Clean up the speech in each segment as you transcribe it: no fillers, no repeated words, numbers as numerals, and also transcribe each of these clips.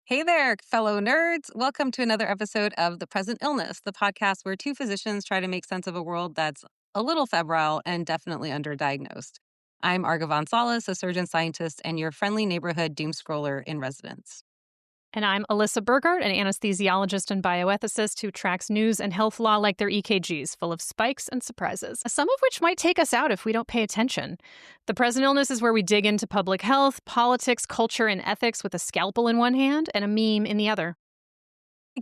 Hey there, fellow nerds. Welcome to another episode of The Present Illness, the podcast where two physicians try to make sense of a world that's a little febrile and definitely underdiagnosed. I'm Arghavan and Alyssa, a surgeon scientist and your friendly neighborhood doom scroller in residence. And I'm Alyssa Burgart, an anesthesiologist and bioethicist who tracks news and health law like their EKGs, full of spikes and surprises, some of which might take us out if we don't pay attention. The Present Illness is where we dig into public health, politics, culture, and ethics with a scalpel in one hand and a meme in the other.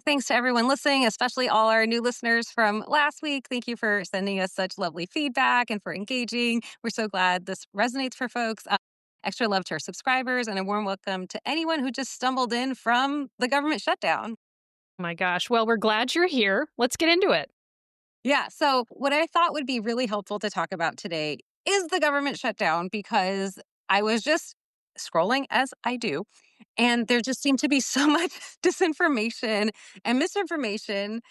Thanks to everyone listening, especially all our new listeners from last week. Thank you for sending us such lovely feedback and for engaging. We're so glad this resonates for folks. Extra love to our subscribers and a warm welcome to anyone who just stumbled in from the government shutdown. Oh my gosh. Well, we're glad you're here. Let's get into it. Yeah. So, what I thought would be really helpful to talk about today is the government shutdown because I was just scrolling as I do, and there just seemed to be so much disinformation and misinformation,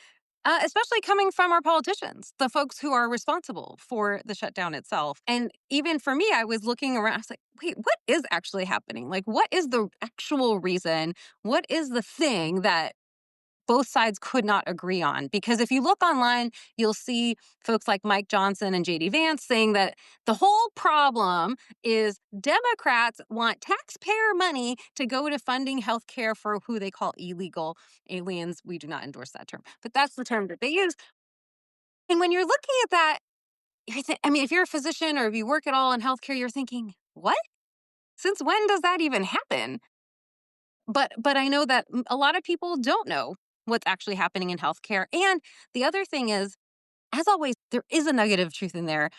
especially coming from our politicians, the folks who are responsible for the shutdown itself. And even for me, I was looking around, I was like, wait, what is actually happening? Like, what is the actual reason? What is the thing that both sides could not agree on? Because if you look online, you'll see folks like Mike Johnson and JD Vance saying that the whole problem is Democrats want taxpayer money to go to funding healthcare for who they call illegal aliens. We do not endorse that term, but that's the term that they use. And when you're looking at that, if you're a physician or if you work at all in healthcare, you're thinking, what? Since when does that even happen? But I know that a lot of people don't know what's actually happening in healthcare. And the other thing is, as always, there is a nugget of truth in there.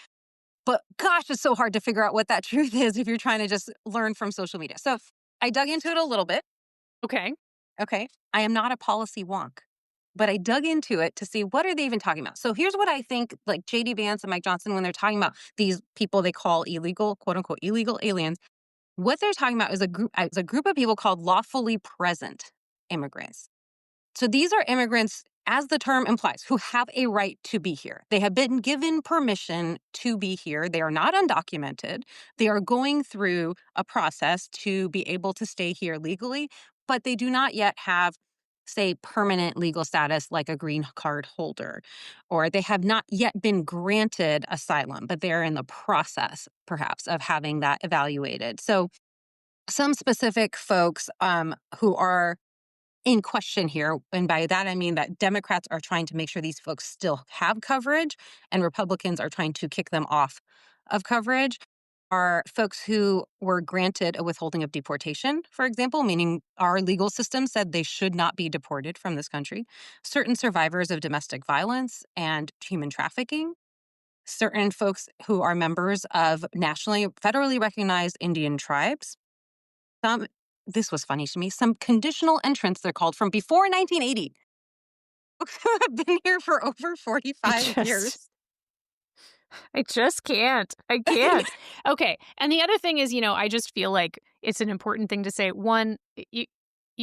But gosh, it's so hard to figure out what that truth is if you're trying to just learn from social media. So I dug into it a little bit. Okay. Okay. I am not a policy wonk, but I dug into it to see what are they even talking about. So here's what I think, like JD Vance and Mike Johnson, when they're talking about these people they call illegal, quote unquote, illegal aliens, what they're talking about is a group of people called lawfully present immigrants. So these are immigrants, as the term implies, who have a right to be here. They have been given permission to be here. They are not undocumented. They are going through a process to be able to stay here legally, but they do not yet have, say, permanent legal status like a green card holder, or they have not yet been granted asylum, but they're in the process, perhaps, of having that evaluated. So some specific folks who are in question here, and by that I mean that Democrats are trying to make sure these folks still have coverage and Republicans are trying to kick them off of coverage, are folks who were granted a withholding of deportation, for example, meaning our legal system said they should not be deported from this country, certain survivors of domestic violence and human trafficking, certain folks who are members of nationally, federally recognized Indian tribes, some, this was funny to me, some conditional entrants, they're called, from before 1980, who have been here for over I 45 just years. I just can't. I can't. Okay. And the other thing is, I just feel like it's an important thing to say. One, you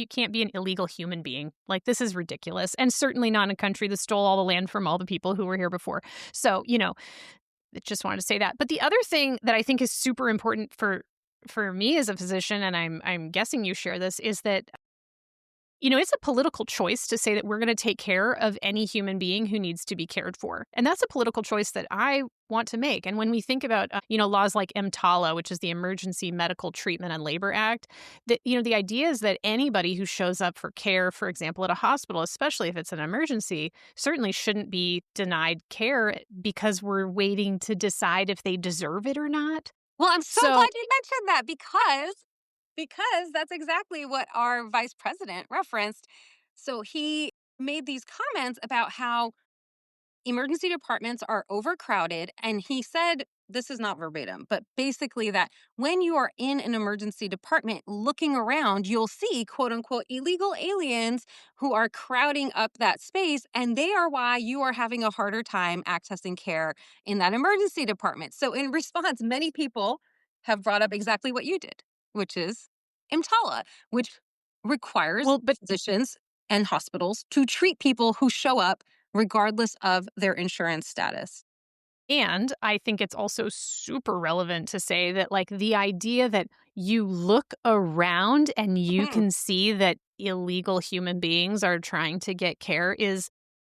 can't be an illegal human being. Like, this is ridiculous. And certainly not in a country that stole all the land from all the people who were here before. So, just wanted to say that. But the other thing that I think is super important for me as a physician, and I'm guessing you share this, is that it's a political choice to say that we're going to take care of any human being who needs to be cared for. And that's a political choice that I want to make. And when we think about, laws like EMTALA, which is the Emergency Medical Treatment and Labor Act, that, the idea is that anybody who shows up for care, for example, at a hospital, especially if it's an emergency, certainly shouldn't be denied care because we're waiting to decide if they deserve it or not. Well, I'm so So, glad you mentioned that because that's exactly what our vice president referenced. So he made these comments about how emergency departments are overcrowded. And he said, this is not verbatim, but basically that when you are in an emergency department looking around, you'll see, quote unquote, illegal aliens who are crowding up that space. And they are why you are having a harder time accessing care in that emergency department. So in response, many people have brought up exactly what you did, which is EMTALA, which requires well, but physicians and hospitals to treat people who show up regardless of their insurance status. And I think it's also super relevant to say that, like, the idea that you look around and you Mhm. can see that illegal human beings are trying to get care is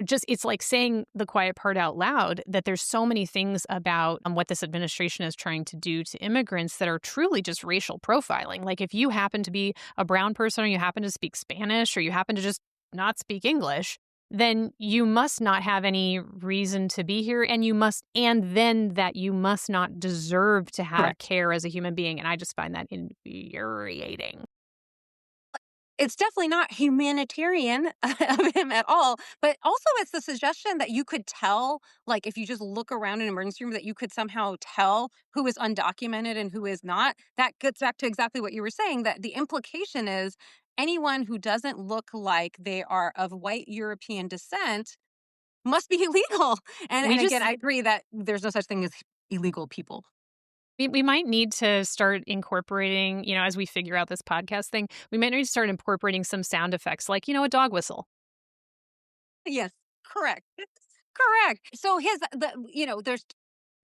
just, it's like saying the quiet part out loud, that there's so many things about what this administration is trying to do to immigrants that are truly just racial profiling. Like, if you happen to be a brown person, or you happen to speak Spanish, or you happen to just not speak English, then you must not have any reason to be here, and then that you must not deserve to have Correct. care as a human being, and I just find that infuriating. It's definitely not humanitarian of him at all, but also it's the suggestion that you could tell, like, if you just look around an emergency room, that you could somehow tell who is undocumented and who is not. That gets back to exactly what you were saying, that the implication is anyone who doesn't look like they are of white European descent must be illegal. And We again, just I agree that there's no such thing as illegal people. we might need to start incorporating, as we figure out this podcast thing, we might need to start incorporating some sound effects, like, a dog whistle. Yes, correct. Correct. So there's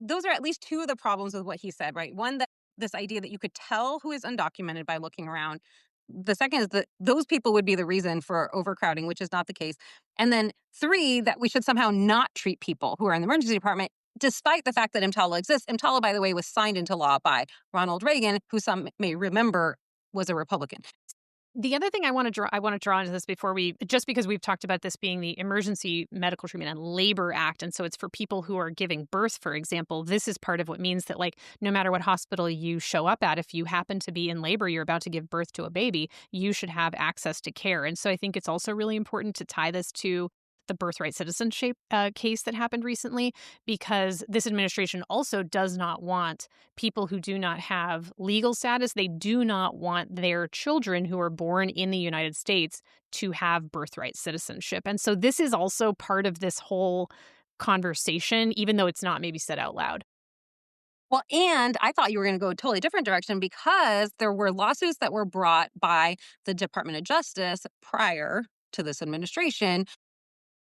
those are at least two of the problems with what he said, right? One, that this idea that you could tell who is undocumented by looking around. The second is that those people would be the reason for overcrowding, which is not the case. And then three, that we should somehow not treat people who are in the emergency department, despite the fact that EMTALA exists. EMTALA, by the way, was signed into law by Ronald Reagan, who some may remember was a Republican. The other thing I want to draw into this before we, just because we've talked about this being the Emergency Medical Treatment and Labor Act, and so it's for people who are giving birth, for example. This is part of what means that, like, no matter what hospital you show up at, if you happen to be in labor, you're about to give birth to a baby, you should have access to care. And so I think it's also really important to tie this to the birthright citizenship case that happened recently, because this administration also does not want people who do not have legal status. They do not want their children who are born in the United States to have birthright citizenship. And so this is also part of this whole conversation, even though it's not maybe said out loud. Well, and I thought you were going to go a totally different direction, because there were lawsuits that were brought by the Department of Justice prior to this administration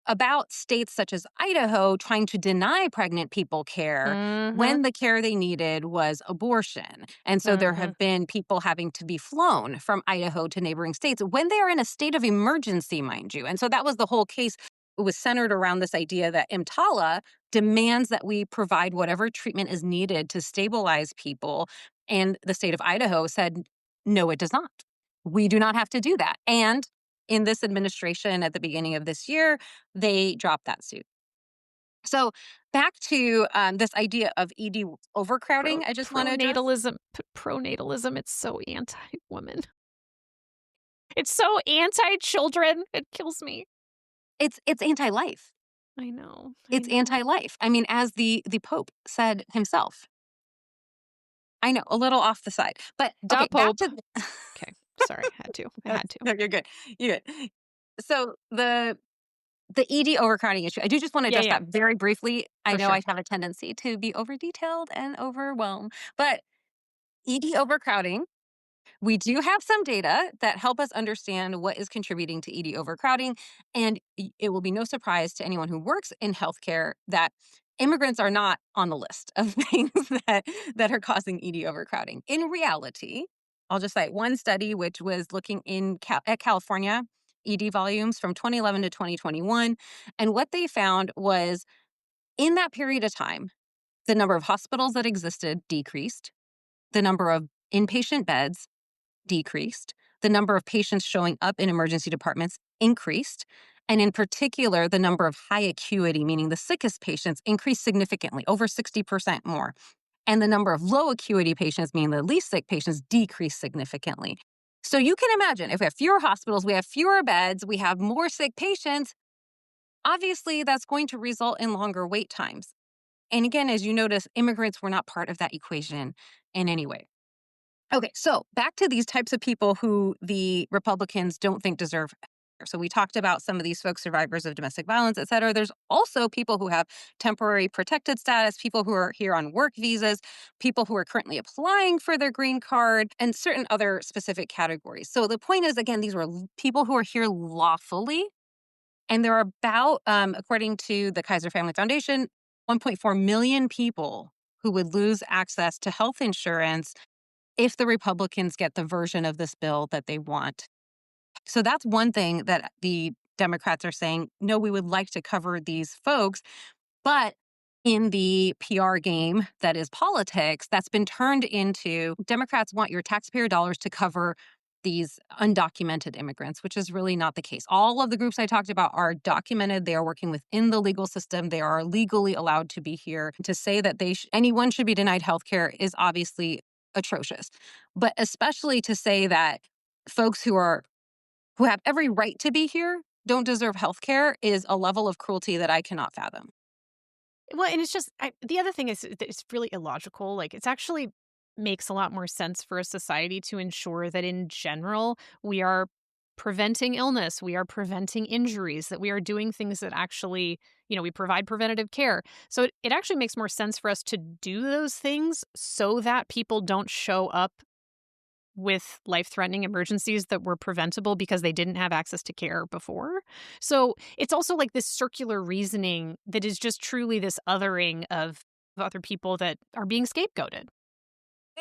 about states such as Idaho trying to deny pregnant people care Mm-hmm. when the care they needed was abortion. And so there Mm-hmm. have been people having to be flown from Idaho to neighboring states when they are in a state of emergency, mind you. And so that was the whole case. It was centered around this idea that EMTALA demands that we provide whatever treatment is needed to stabilize people. And the state of Idaho said, no, it does not. We do not have to do that. And in this administration at the beginning of this year, they dropped that suit. So back to this idea of ED overcrowding, I just want to address. Pronatalism, it's so anti-woman. It's so anti-children. It kills me. It's anti-life. I know. I It's know. anti-life. I mean, as the Pope said himself. I know, a little off the side, but Da okay, back Pope. to. Okay. Sorry. Had to. I had to. No, you're good. You're good. So the ED overcrowding issue, I do just want to Yeah, address yeah, that very briefly. I for know sure. I have a tendency to be over detailed and overwhelmed, but ED overcrowding, we do have some data that help us understand what is contributing to ED overcrowding. And it will be no surprise to anyone who works in healthcare that immigrants are not on the list of things that are causing ED overcrowding. In reality, I'll just cite one study, which was looking at California ED volumes from 2011 to 2021. And what they found was, in that period of time, the number of hospitals that existed decreased, the number of inpatient beds decreased. The number of patients showing up in emergency departments increased. And in particular, the number of high acuity, meaning the sickest patients, increased significantly, over 60% more. And the number of low acuity patients, meaning the least sick patients, decreased significantly. So you can imagine, if we have fewer hospitals, we have fewer beds, we have more sick patients, obviously that's going to result in longer wait times. And again, as you notice, immigrants were not part of that equation in any way. Okay, so back to these types of people who the Republicans don't think deserve healthcare. So we talked about some of these folks, survivors of domestic violence, et cetera. There's also people who have temporary protected status, people who are here on work visas, people who are currently applying for their green card, and certain other specific categories. So the point is, again, these were people who are here lawfully, and there are about, according to the Kaiser Family Foundation, 1.4 million people who would lose access to health insurance if the Republicans get the version of this bill that they want. So that's one thing that the Democrats are saying, no, we would like to cover these folks. But in the PR game that is politics, that's been turned into Democrats want your taxpayer dollars to cover these undocumented immigrants, which is really not the case. All of the groups I talked about are documented. They are working within the legal system. They are legally allowed to be here. To say that anyone should be denied health care is obviously atrocious. But especially to say that folks who have every right to be here don't deserve health care is a level of cruelty that I cannot fathom. Well, and it's just the other thing is that it's really illogical. Like, it's actually makes a lot more sense for a society to ensure that in general we are preventing illness, we are preventing injuries, that we are doing things that actually, we provide preventative care. So it actually makes more sense for us to do those things so that people don't show up with life-threatening emergencies that were preventable because they didn't have access to care before. So it's also like this circular reasoning that is just truly this othering of other people that are being scapegoated.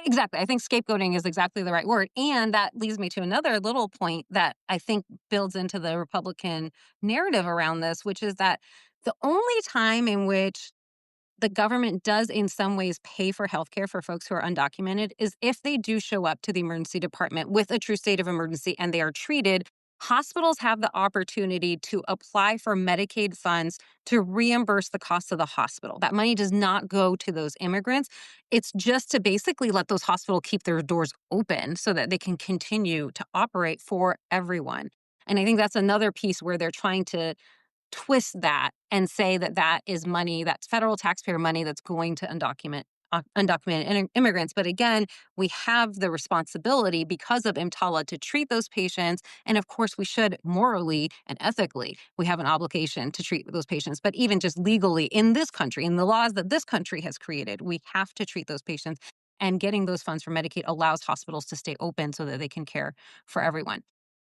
Exactly. I think scapegoating is exactly the right word. And that leads me to another little point that I think builds into the Republican narrative around this, which is that the only time in which the government does in some ways pay for healthcare for folks who are undocumented is if they do show up to the emergency department with a true state of emergency and they are treated. Hospitals have the opportunity to apply for Medicaid funds to reimburse the cost of the hospital. That money does not go to those immigrants. It's just to basically let those hospitals keep their doors open so that they can continue to operate for everyone. And I think that's another piece where they're trying to twist that and say that that is money, that's federal taxpayer money that's going to undocumented immigrants. But again, we have the responsibility because of EMTALA to treat those patients. And of course, we should morally and ethically, we have an obligation to treat those patients. But even just legally in this country, in the laws that this country has created, we have to treat those patients. And getting those funds from Medicaid allows hospitals to stay open so that they can care for everyone.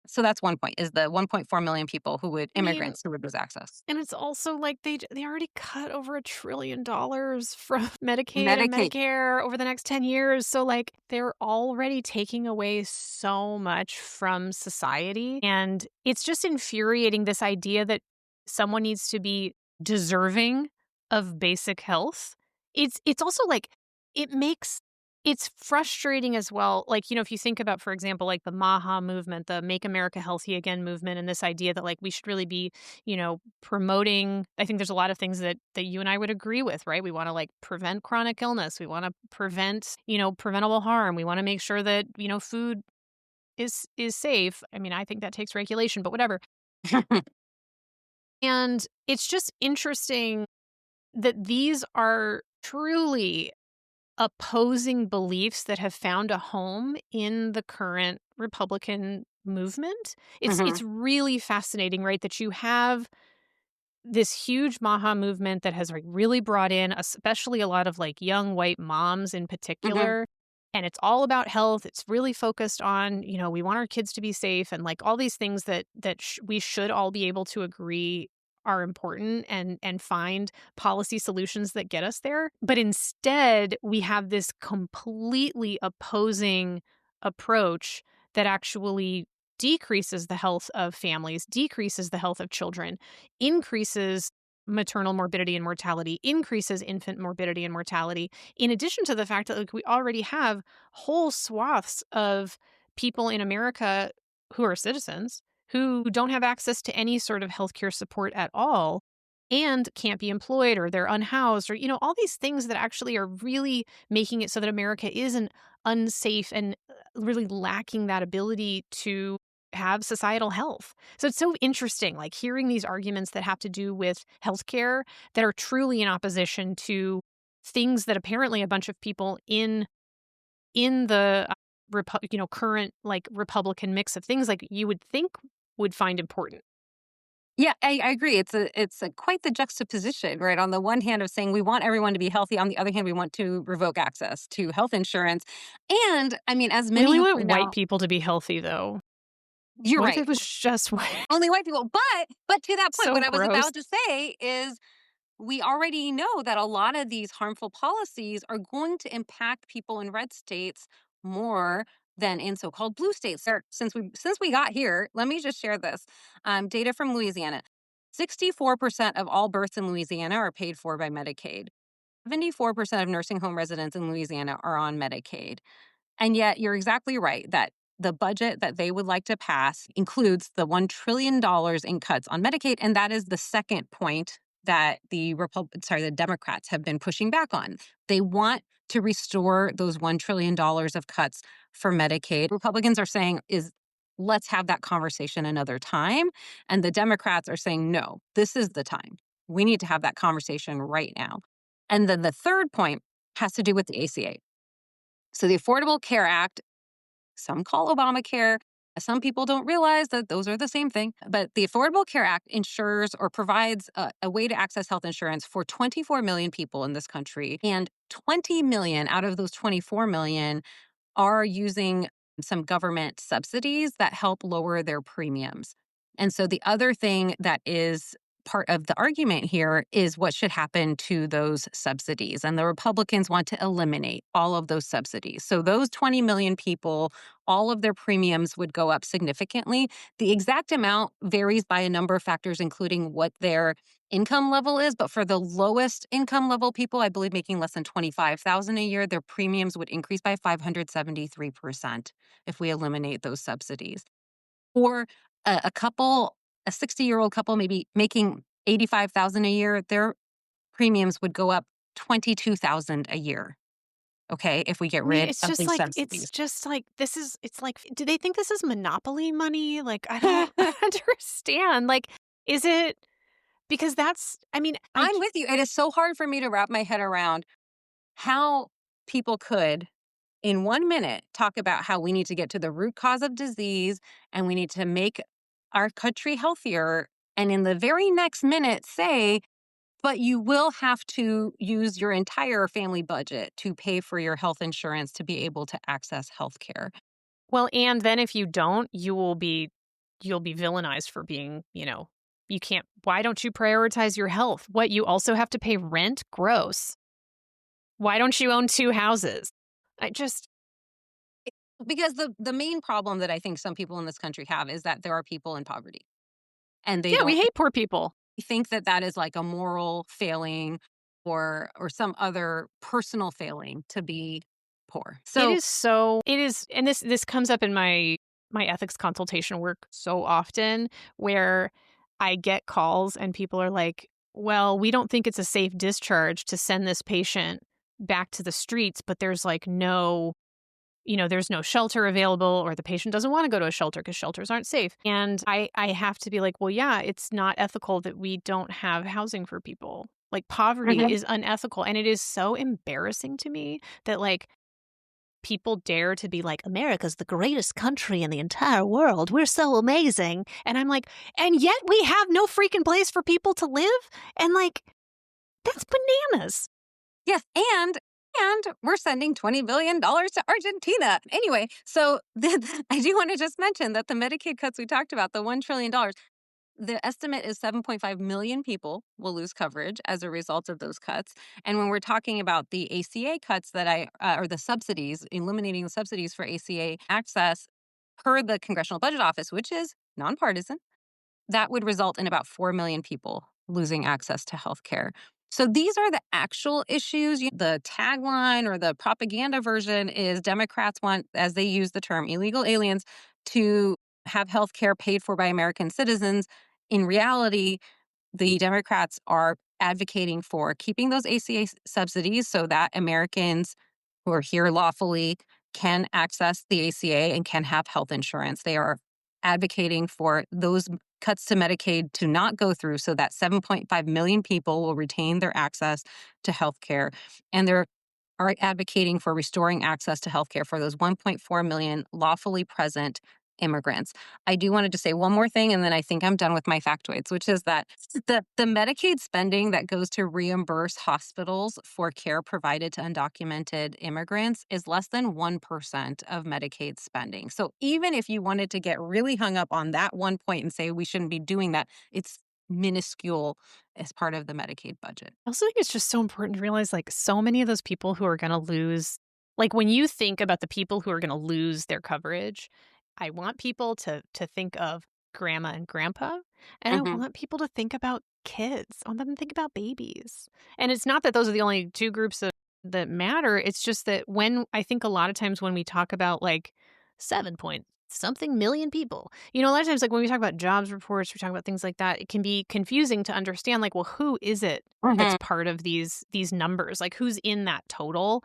So that's one point, is the 1.4 million people I mean, immigrants who would lose access. and it's also like they already cut over $1 trillion from Medicaid and Medicaid. Medicare over the next 10 years. So like they're already taking away so much from society. And it's just infuriating, this idea that someone needs to be deserving of basic health. It's also like it makes it's frustrating as well. Like, if you think about, for example, like the MAHA movement, the Make America Healthy Again movement, and this idea that like we should really be, promoting. I think there's a lot of things that you and I would agree with, right? We want to like prevent chronic illness. We want to prevent, preventable harm. We want to make sure that, food is safe. I mean, I think that takes regulation, but whatever. And it's just interesting that these are truly opposing beliefs that have found a home in the current Republican movement. It's Mhm, really fascinating, right? That you have this huge MAHA movement that has like really brought in especially a lot of like young white moms in mhm. particular. And it's all about health. It's really focused on, we want our kids to be safe and like all these things that we should all be able to agree are important and find policy solutions that get us there. But instead, we have this completely opposing approach that actually decreases the health of families, decreases the health of children, increases maternal morbidity and mortality, increases infant morbidity and mortality, in addition to the fact that like we already have whole swaths of people in America who are citizens who don't have access to any sort of healthcare support at all and can't be employed or they're unhoused or all these things that actually are really making it so that America is an unsafe and really lacking that ability to have societal health. So it's so interesting, like hearing these arguments that have to do with healthcare that are truly in opposition to things that apparently a bunch of people in the current like Republican mix of things like you would think would find important. Yeah, I agree. It's quite the juxtaposition, right? On the one hand of saying we want everyone to be healthy, on the other hand, we want to revoke access to health insurance. And I mean, as We many only have want pointed white out, people to be healthy though. you're What if right. it was just white? Only white people. But to that point, So what I was gross. about to say is we already know that a lot of these harmful policies are going to impact people in red states more than in so-called blue states. Since we got here, let me just share this data from Louisiana. 64% of all births in Louisiana are paid for by Medicaid. 74% of nursing home residents in Louisiana are on Medicaid. And yet, you're exactly right that the budget that they would like to pass includes the $1 trillion in cuts on Medicaid. And that is the second point that the Democrats have been pushing back on. They want to restore those $1 trillion of cuts for Medicaid. Republicans are saying let's have that conversation another time. And the Democrats are saying, no, this is the time. We need to have that conversation right now. And then the third point has to do with the ACA. So the Affordable Care Act, some call Obamacare. Some people don't realize that those are the same thing. But the Affordable Care Act ensures or provides a way to access health insurance for 24 million people in this country. And 20 million out of those 24 million are using some government subsidies that help lower their premiums. And so the other thing that is part of the argument here is what should happen to those subsidies. And the Republicans want to eliminate all of those subsidies. So those 20 million people, all of their premiums would go up significantly. The exact amount varies by a number of factors, including what their income level is. But for the lowest income level people, I believe making less than $25,000 a year, their premiums would increase by 573% if we eliminate those subsidies. Or a couple, a 60-year-old couple, maybe making $85,000 a year, their premiums would go up $22,000 a year. Okay, if we get I mean, rid of these subsidies. do they think this is monopoly money? Like, I don't understand. Like, is it because I'm with you. It is so hard for me to wrap my head around how people could, in 1 minute, talk about how we need to get to the root cause of disease and we need to make our country healthier. And in the very next minute, say, but you will have to use your entire family budget to pay for your health insurance to be able to access health care. well, and then if you don't, you'll be villainized for being, you can't. Why don't you prioritize your health? What, you also have to pay rent? Gross. Why don't you own 2 houses? I just Because the main problem that I think some people in this country have is that there are people in poverty and they Yeah, we don't hate poor people. think that that is like a moral failing or some other personal failing to be poor. So It is, and this comes up in my ethics consultation work so often, where I get calls and people are like, "Well, we don't think it's a safe discharge to send this patient back to the streets, but there's like there's no shelter available, or the patient doesn't want to go to a shelter because shelters aren't safe." And I have to be like, well, yeah, it's not ethical that we don't have housing for people. Like, poverty Mhm. is unethical. And it is so embarrassing to me that, like, people dare to be like, America's the greatest country in the entire world. We're so amazing. And I'm like, and yet we have no freaking place for people to live? And like, that's bananas. Yes, and we're sending $20 billion to Argentina. Anyway, so I do want to just mention that the Medicaid cuts we talked about, the $1 trillion, the estimate is 7.5 million people will lose coverage as a result of those cuts. And when we're talking about the ACA cuts or the subsidies, eliminating the subsidies for ACA access, per the Congressional Budget Office, which is nonpartisan, that would result in about 4 million people losing access to health care. So these are the actual issues. The tagline or the propaganda version is Democrats want, as they use the term, illegal aliens to have health care paid for by American citizens. In reality, the Democrats are advocating for keeping those ACA subsidies so that Americans who are here lawfully can access the ACA and can have health insurance. They are advocating for those cuts to Medicaid to not go through so that 7.5 million people will retain their access to health care. And they're are advocating for restoring access to health care for those 1.4 million lawfully present immigrants. I do want to just say one more thing, and then I think I'm done with my factoids, which is that the Medicaid spending that goes to reimburse hospitals for care provided to undocumented immigrants is less than 1% of Medicaid spending. So even if you wanted to get really hung up on that one point and say we shouldn't be doing that, it's minuscule as part of the Medicaid budget. I also think it's just so important to realize, like, so many of those people who are gonna lose like, when you think about the people who are gonna lose their coverage, I want people to think of grandma and grandpa, and I Mhm. want people to think about kids. I want them to think about babies. And it's not that those are the only 2 groups that matter, it's just that when I think a lot of times when we talk about, like, 7 point something million people. A lot of times, like, when we talk about jobs reports, we talk about things like that, it can be confusing to understand, like, well, who is it that's Mhm. part of these numbers? Like, who's in that total?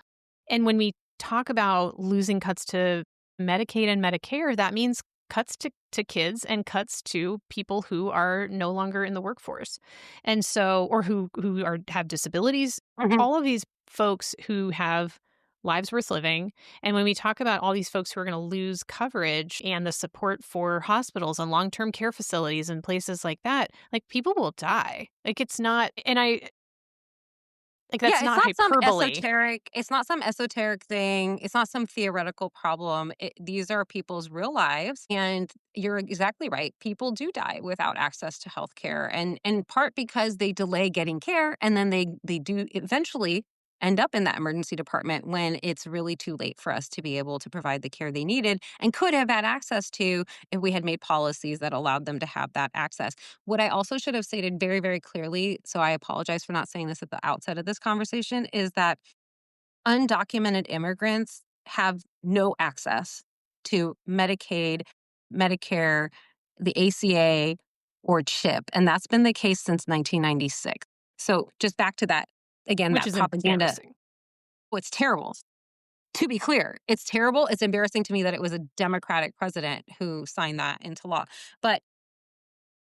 And when we talk about losing cuts to Medicaid and Medicare, that means cuts to kids and cuts to people who are no longer in the workforce. And so or who are have disabilities, Mhm. all of these folks who have lives worth living. And when we talk about all these folks who are going to lose coverage and the support for hospitals and long-term care facilities and places like that, like people will die. Like it's not, and I like that's Yeah, not hyperbole. it's not some esoteric thing. It's not some theoretical problem. These are people's real lives, and you're exactly right. People do die without access to health care, and in part because they delay getting care, and then they do eventually end up in that emergency department when it's really too late for us to be able to provide the care they needed and could have had access to if we had made policies that allowed them to have that access. What I also should have stated very, very clearly, so I apologize for not saying this at the outset of this conversation, is that undocumented immigrants have no access to Medicaid, Medicare, the ACA, or CHIP. And that's been the case since 1996. So just back to that, again, Which that is propaganda. embarrassing. Oh, it's terrible. To be clear, it's terrible. It's embarrassing to me that it was a Democratic president who signed that into law. But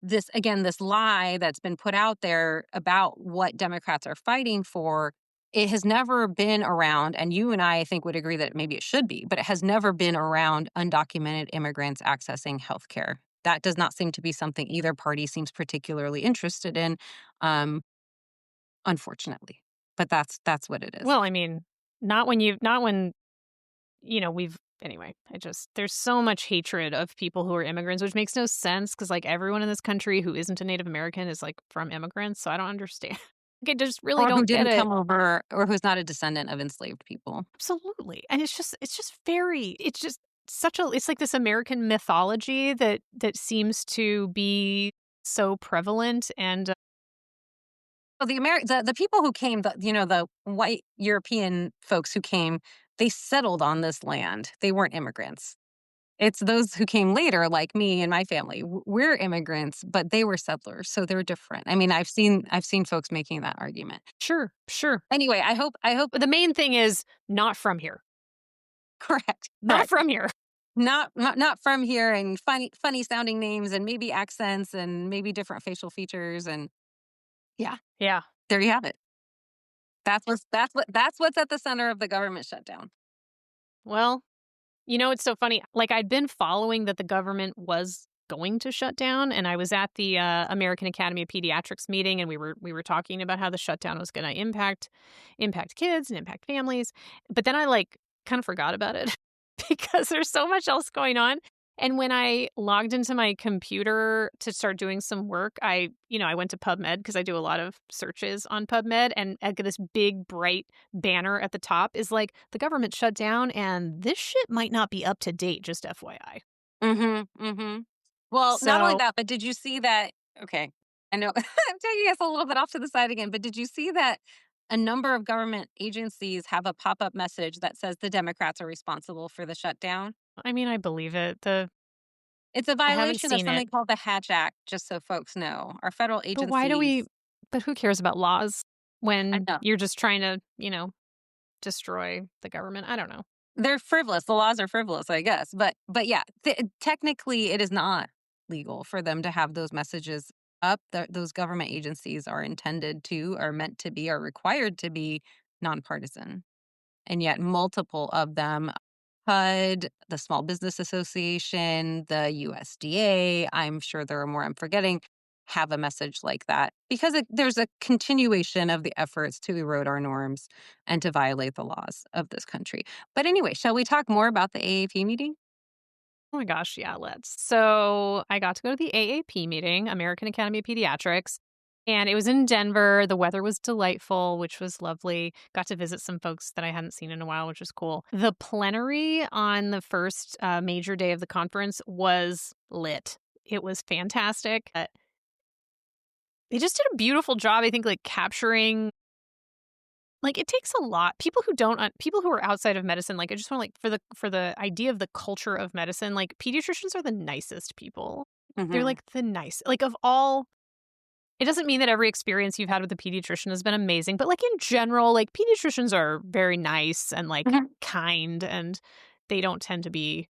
this again, this lie that's been put out there about what Democrats are fighting for, it has never been around, and you and I think would agree that maybe it should be, but it has never been around undocumented immigrants accessing healthcare. That does not seem to be something either party seems particularly interested in, um, unfortunately. But that's what it is. Well, I mean, not when, we've anyway, I just there's so much hatred of people who are immigrants, which makes no sense because like everyone in this country who isn't a Native American is like from immigrants, so I don't understand. Like, I just really Or who don't get didn't it. come over, or who's not a descendant of enslaved people. Absolutely. And it's just such a it's like this American mythology that seems to be so prevalent and Well, the people who came, the white European folks who came, they settled on this land. They weren't immigrants. It's those who came later, like me and my family. We're immigrants, but they were settlers, so they're different. I mean, I've seen folks making that argument. sure, sure. Anyway, I hope But the main thing is not from here. correct, Not correct. from here. Not from here, and funny sounding names, and maybe accents, and maybe different facial features, and yeah, Yeah. there you have it. That's what's at the center of the government shutdown. Well, it's so funny. Like, I'd been following that the government was going to shut down, and I was at the American Academy of Pediatrics meeting, and we were talking about how the shutdown was going to impact kids and impact families. But then I like kind of forgot about it because there's so much else going on. And when I logged into my computer to start doing some work, I went to PubMed because I do a lot of searches on PubMed, and this big bright banner at the top is like the government shut down and this shit might not be up to date, just FYI. Mhm, mhm. Well, not only So, that, but did you see that okay, I know I'm taking us a little bit off to the side again, but did you see that a number of government agencies have a pop-up message that says the Democrats are responsible for the shutdown? I mean, I believe it. The It's a I haven't violation of seen it. something called the Hatch Act, just so folks know. Our federal But why do we agencies but who cares about laws I when know. you're just trying to, destroy the government? I don't know. They're frivolous. The laws are frivolous, I guess. But yeah, technically it is not legal for them to have those messages up. Those government agencies are meant to be, are required to be nonpartisan. And yet multiple of them, HUD, the Small Business Association, the USDA, I'm sure there are more I'm forgetting, have a message like that because there's a continuation of the efforts to erode our norms and to violate the laws of this country. But anyway, shall we talk more about the AAP meeting? Oh my gosh, yeah, let's. So I got to go to the AAP meeting, American Academy of Pediatrics, and it was in Denver. The weather was delightful, which was lovely. Got to visit some folks that I hadn't seen in a while, which was cool. The plenary on the first major day of the conference was lit. It was fantastic. They just did a beautiful job, I think, like capturing. Like, it takes a lot. People who don't people who are outside of medicine, like, I just want, like, for the idea of the culture of medicine, like, pediatricians are the nicest people. They're, Mhm. like, the nice like, of all it doesn't mean that every experience you've had with a pediatrician has been amazing, but, like, in general, like, pediatricians are very nice and, like, Mhm. kind, and they don't tend to be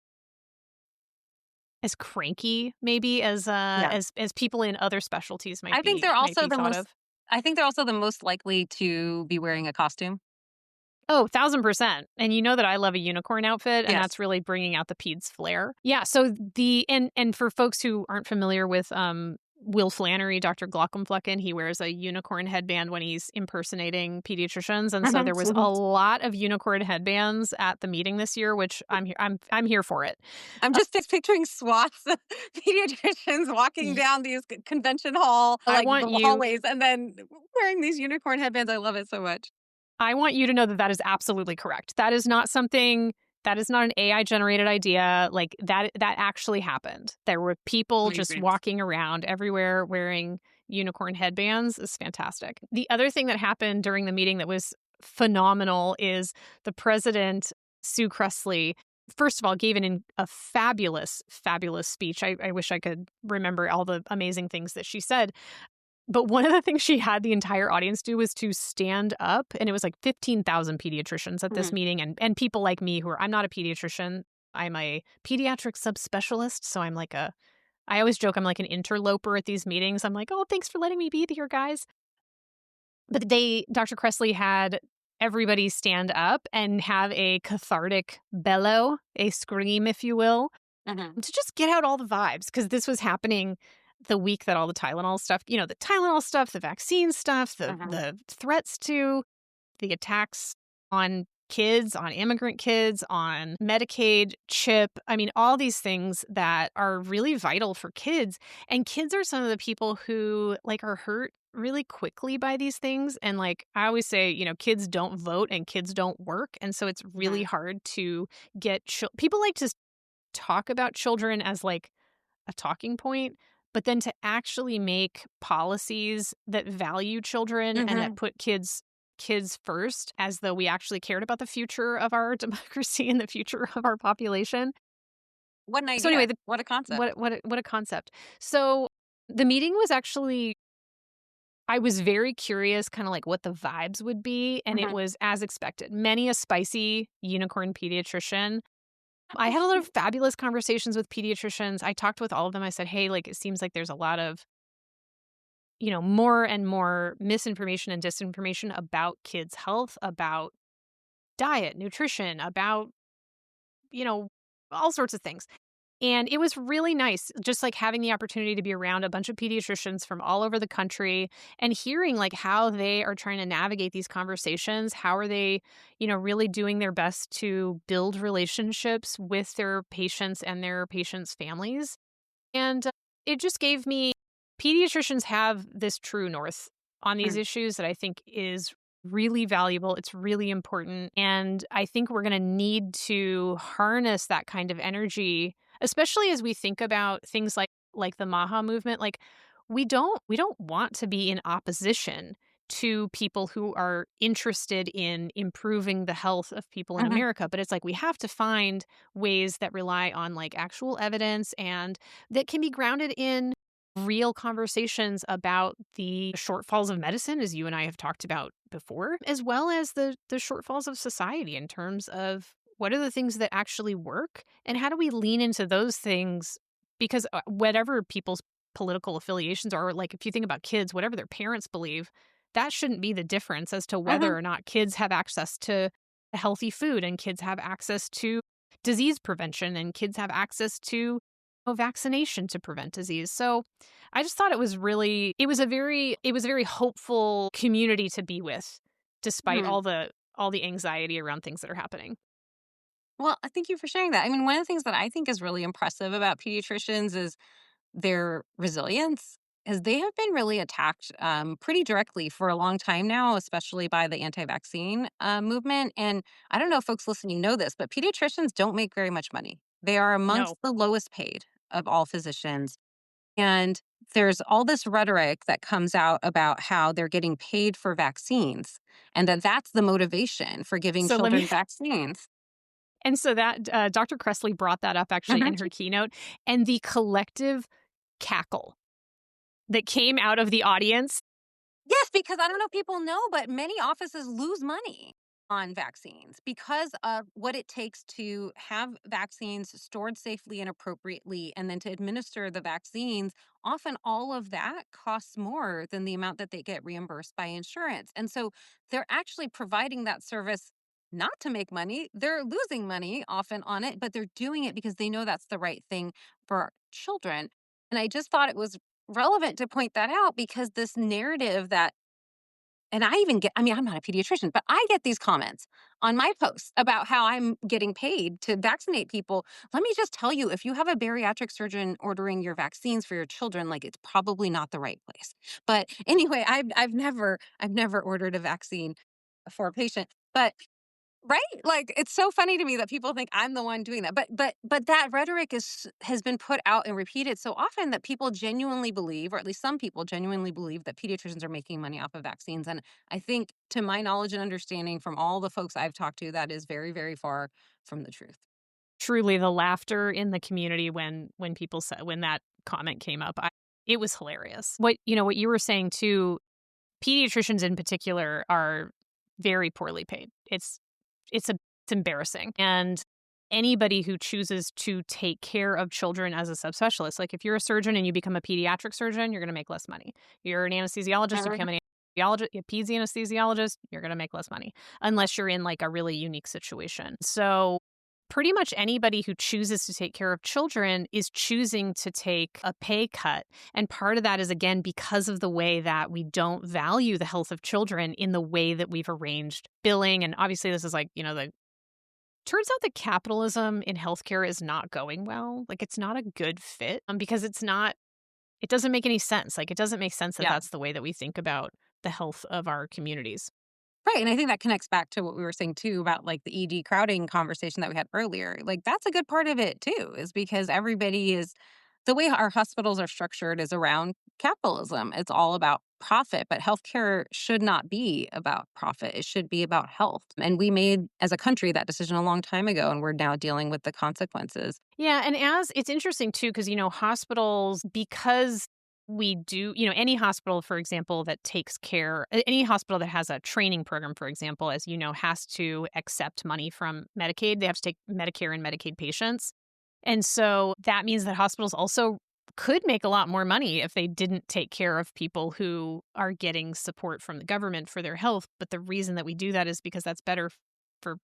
as cranky maybe Yeah. as people in other specialties I think they're might also be the thought most of. I think they're also the most likely to be wearing a costume. Oh, 1,000%. And you know that I love a unicorn outfit, and Yes. that's really bringing out the peds flair. Yeah, so and for folks who aren't familiar with, Will Flannery, Dr. Glockenflecken, he wears a unicorn headband when he's impersonating pediatricians, and so Mhm, there was a mhm. lot of unicorn headbands at the meeting this year, which I'm here for it. I'm just picturing swaths of pediatricians walking Y down these convention hall, I like, want the you hallways, and then wearing these unicorn headbands. I love it so much. I want you to know that that is absolutely correct. That is not an AI generated idea. Like that actually happened. There were people just Amazing. walking around everywhere wearing unicorn headbands. Is fantastic. The other thing that happened during the meeting that was phenomenal is the president, Sue Cressley, first of all, gave a fabulous, fabulous speech. I wish I could remember all the amazing things that she said. But one of the things she had the entire audience do was to stand up, and it was like 15,000 pediatricians at this Mhm. meeting and people like me who are I'm not a pediatrician. I'm a pediatric subspecialist, so I always joke I'm like an interloper at these meetings. I'm like, "Oh, thanks for letting me be here, guys." But Dr. Cressley had everybody stand up and have a cathartic bellow, a scream, if you will, Mhm. to just get out all the vibes because this was happening the week that all the Tylenol stuff, the Tylenol stuff, the vaccine stuff, Mhm. the threats to the attacks on kids, on immigrant kids, on Medicaid, chip. I mean, all these things that are really vital for kids. And kids are some of the people who like are hurt really quickly by these things. And like I always say, kids don't vote and kids don't work. And so it's really Mhm. hard to get people like to talk about children as like a talking point, but then to actually make policies that value children and that Mhm. put kids first as though we actually cared about the future of our democracy and the future of our population. What an So anyway, idea. What a concept. what a concept. So the meeting was actually I was very curious kind of like what the vibes would be and it Mhm. was as expected. Many a spicy unicorn pediatrician. I had a lot of fabulous conversations with pediatricians. I talked with all of them. I said, "Hey, like it seems like there's a lot of, more and more misinformation and disinformation about kids' health, about diet, nutrition, about, you know, all sorts of things." And it was really nice just like having the opportunity to be around a bunch of pediatricians from all over the country and hearing like how they are trying to navigate these conversations. How are they, really doing their best to build relationships with their patients and their patients' families. And it just gave me pediatricians have this true north on these Mm. issues that I think is really valuable. It's really important. And I think we're going to need to harness that kind of energy, especially as we think about things like the Maha movement. Like we don't want to be in opposition to people who are interested in improving the health of people in Mhm. America, but it's like we have to find ways that rely on like actual evidence and that can be grounded in real conversations about the shortfalls of medicine, as you and I have talked about before, as well as the shortfalls of society in terms of what are the things that actually work and how do we lean into those things because whatever people's political affiliations are, like if you think about kids, whatever their parents believe, that shouldn't be the difference as to Mhm. whether or not kids have access to healthy food and kids have access to disease prevention and kids have access to vaccination to prevent disease. So I just thought it was a very hopeful community to be with despite Mhm. all the anxiety around things that are happening. Well, thank you for sharing that. I mean, one of the things that I think is really impressive about pediatricians is their resilience, as they have been really attacked pretty directly for a long time now, especially by the anti-vaccine movement. And I don't know if folks listening know this, but pediatricians don't make very much money. They are No. amongst the lowest paid of all physicians. And there's all this rhetoric that comes out about how they're getting paid for vaccines and that that's the motivation for giving So let me children vaccines. and so that Dr. Cressley brought that up actually in her keynote, and the collective cackle that came out of the audience. Yes, because I don't know if people know, but many offices lose money on vaccines because of what it takes to have vaccines stored safely and appropriately, and then to administer the vaccines. Often, all of that costs more than the amount that they get reimbursed by insurance. And so they're actually providing that service not to make money. They're losing money often on it, but they're doing it because they know that's the right thing for our children. And I just thought it was relevant to point that out because this narrative that and I even get I mean, I'm not a pediatrician, but I get these comments on my posts about how I'm getting paid to vaccinate people. Let me just tell you, if you have a bariatric surgeon ordering your vaccines for your children, like it's probably not the right place. But anyway, I've never ordered a vaccine for a patient. But right? Like, it's so funny to me that people think I'm the one doing that. But that rhetoric has been put out and repeated so often that people genuinely believe, or at least some people genuinely believe, that pediatricians are making money off of vaccines. And I think, to my knowledge and understanding from all the folks I've talked to, that is very, very far from the truth. Truly, the laughter in the community when people said when that comment came up, it was hilarious. What you were saying too, pediatricians in particular are very poorly paid. It's embarrassing. And anybody who chooses to take care of children as a subspecialist, like if you're a surgeon and you become a pediatric surgeon, you're going to make less money. You're an anesthesiologist, you become an anesthesiologist, a peds anesthesiologist, you're going to make less money unless you're in like a really unique situation. So pretty much anybody who chooses to take care of children is choosing to take a pay cut. And part of that is, again, because of the way that we don't value the health of children in the way that we've arranged billing. And obviously, this is like, the turns out that capitalism in healthcare is not going well. Like, it's not a good fit because it doesn't make any sense. Like, it doesn't make sense that Yeah. that's the way that we think about the health of our communities. Right, and I think that connects back to what we were saying too about, like, the ED crowding conversation that we had earlier. Like, that's a good part of it too, is because everybody is the way our hospitals are structured is around capitalism. It's all about profit, but healthcare should not be about profit. It should be about health. And we made, as a country, that decision a long time ago, and we're now dealing with the consequences. Yeah, and as it's interesting too, because hospitals, because we do, any hospital, for example, that takes care, any hospital that has a training program, for example, as you know, has to accept money from Medicaid. They have to take Medicare and Medicaid patients. And so that means that hospitals also could make a lot more money if they didn't take care of people who are getting support from the government for their health. But the reason that we do that is because for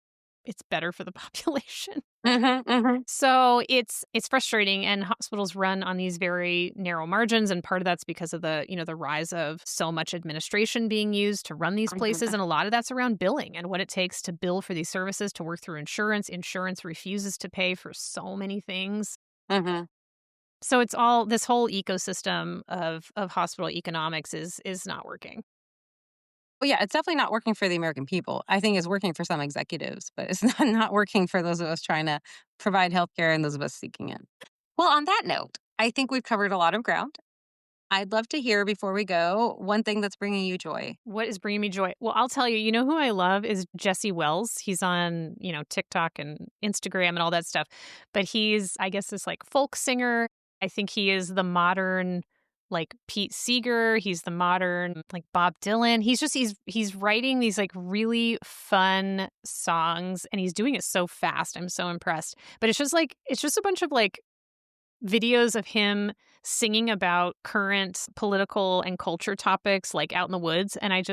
it's better for the population. Hmm, hmm. So it's frustrating, and hospitals run on these very narrow margins, and part of that's because of the rise of so much administration being used to run these places, and a lot of that's around billing and what it takes to bill for these services, to work through insurance. Insurance refuses to pay for so many things. Hmm. So it's all this whole ecosystem of hospital economics is not working. Well, yeah, it's definitely not working for the American people. I think it's working for some executives, but it's not working for those of us trying to provide healthcare and those of us seeking it. Well, on that note, I think we've covered a lot of ground. I'd love to hear before we go one thing that's bringing you joy. What is bringing me joy? Well, I'll tell you, who I love is Jesse Wells. He's on, TikTok and Instagram and all that stuff. But he's, I guess, this like folk singer. I think he is the modern like Pete Seeger. He's the modern like Bob Dylan. He's writing these like really fun songs, and he's doing it so fast. I'm so impressed. But it's just a bunch of like videos of him singing about current political and culture topics like out in the woods, and I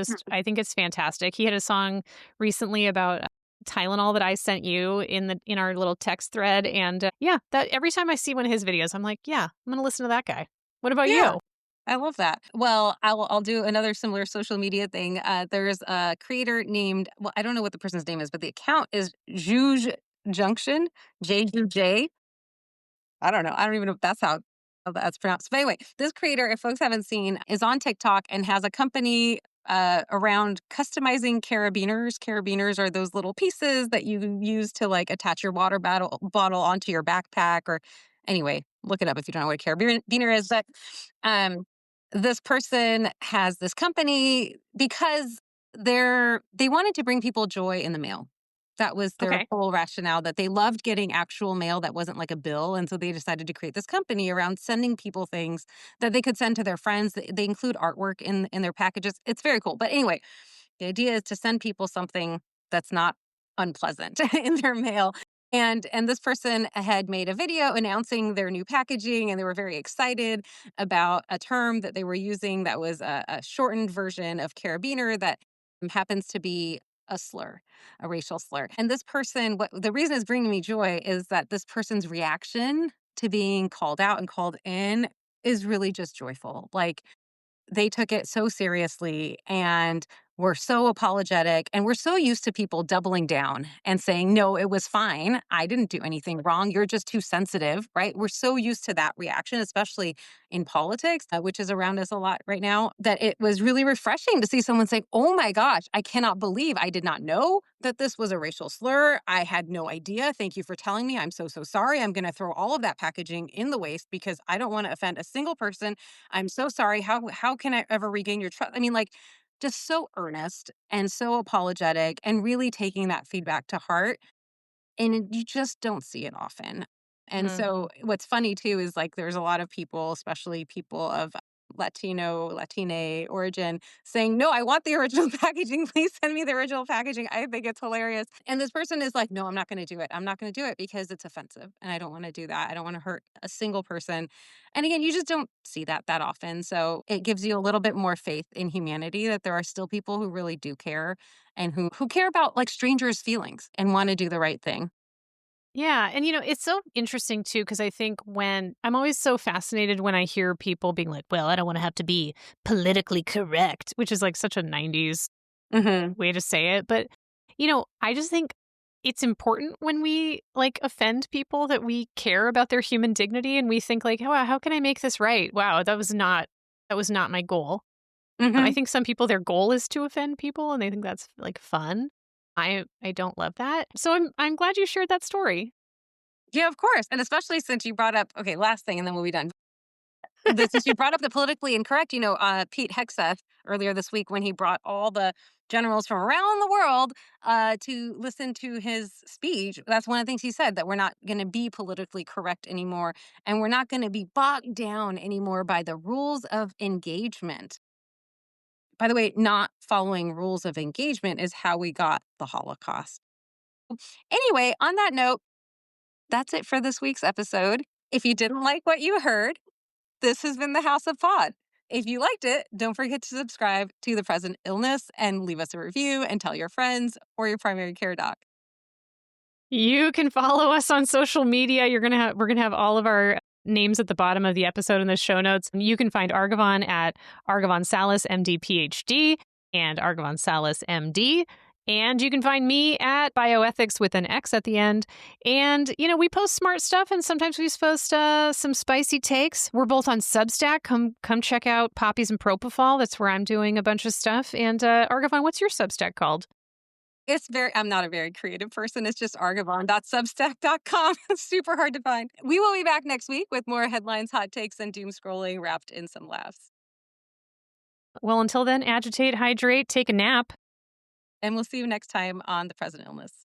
think it's fantastic. He had a song recently about Tylenol that I sent you in our little text thread, and yeah, that every time I see one of his videos I'm like, yeah, I'm going to listen to that guy. What about Yeah, you? I love that. Well, I'll do another similar social media thing. There's a creator named, well, I don't know what the person's name is, but the account is Juge Junction, JUJ. I don't know. I don't even know if that's how that's pronounced. But anyway, this creator, if folks haven't seen, is on TikTok and has a company around customizing carabiners. Carabiners are those little pieces that you use to like attach your water bottle onto your backpack. Or anyway, look it up if you don't know what a carabiner is. But um, this person has this company because they wanted to bring people joy in the mail. That was their Okay. whole rationale, that they loved getting actual mail that wasn't like a bill, and so they decided to create this company around sending people things that they could send to their friends. They include artwork in their packages. It's very cool. But anyway, the idea is to send people something that's not unpleasant in their mail. And this person had made a video announcing their new packaging, and they were very excited about a term that they were using that was a shortened version of carabiner that happens to be a slur, a racial slur. And this person, what the reason it's bringing me joy is that this person's reaction to being called out and called in is really just joyful. Like, they took it so seriously and were so apologetic, and we're so used to people doubling down and saying, no, it was fine. I didn't do anything wrong. You're just too sensitive, right? We're so used to that reaction, especially in politics, which is around us a lot right now, that it was really refreshing to see someone say, oh my gosh, I cannot believe I did not know that this was a racial slur. I had no idea. Thank you for telling me. I'm so, so sorry. I'm going to throw all of that packaging in the waste because I don't want to offend a single person. I'm so sorry. How can I ever regain your trust? I mean, like, just so earnest and so apologetic and really taking that feedback to heart. And you just don't see it often. And Mhm. so what's funny too is like there's a lot of people, especially people of Latine origin, saying, no, I want the original packaging. Please send me the original packaging. I think it's hilarious. And this person is like, no, I'm not going to do it. I'm not going to do it because it's offensive. And I don't want to do that. I don't want to hurt a single person. And again, you just don't see that often. So it gives you a little bit more faith in humanity that there are still people who really do care and who care about like strangers' feelings and want to do the right thing. Yeah. And, it's so interesting too, because I think when I'm always so fascinated when I hear people being like, well, I don't want to have to be politically correct, which is like such a 90s Hmm. way to say it. But, I just think it's important when we like offend people that we care about their human dignity and we think like, oh, how can I make this right? Wow, that was not my goal. I Hmm. think some people, their goal is to offend people and they think that's like fun. I don't love that. So I'm glad you shared that story. Yeah, of course. And especially since you brought up, okay, last thing and then we'll be done. Since you brought up the politically incorrect, Pete Hegseth earlier this week when he brought all the generals from around the world to listen to his speech, that's one of the things he said, that we're not going to be politically correct anymore. And we're not going to be bogged down anymore by the rules of engagement. By the way, not following rules of engagement is how we got the Holocaust. Anyway, on that note, that's it for this week's episode. If you didn't like what you heard, this has been the House of Pod. If you liked it, don't forget to subscribe to The Present Illness and leave us a review and tell your friends or your primary care doc. You can follow us on social media. We're gonna have all of our names at the bottom of the episode in the show notes. You can find Arghavan at Arghavan Salas MD PhD and Arghavan Salas MD. And you can find me at Bioethics with an X at the end. And, we post smart stuff and sometimes we post some spicy takes. We're both on Substack. Come check out Poppies and Propofol. That's where I'm doing a bunch of stuff. And Arghavan, what's your Substack called? I'm not a very creative person. It's just arghavan.substack.com. It's super hard to find. We will be back next week with more headlines, hot takes, and doom scrolling wrapped in some laughs. Well, until then, agitate, hydrate, take a nap. And we'll see you next time on The Present Illness.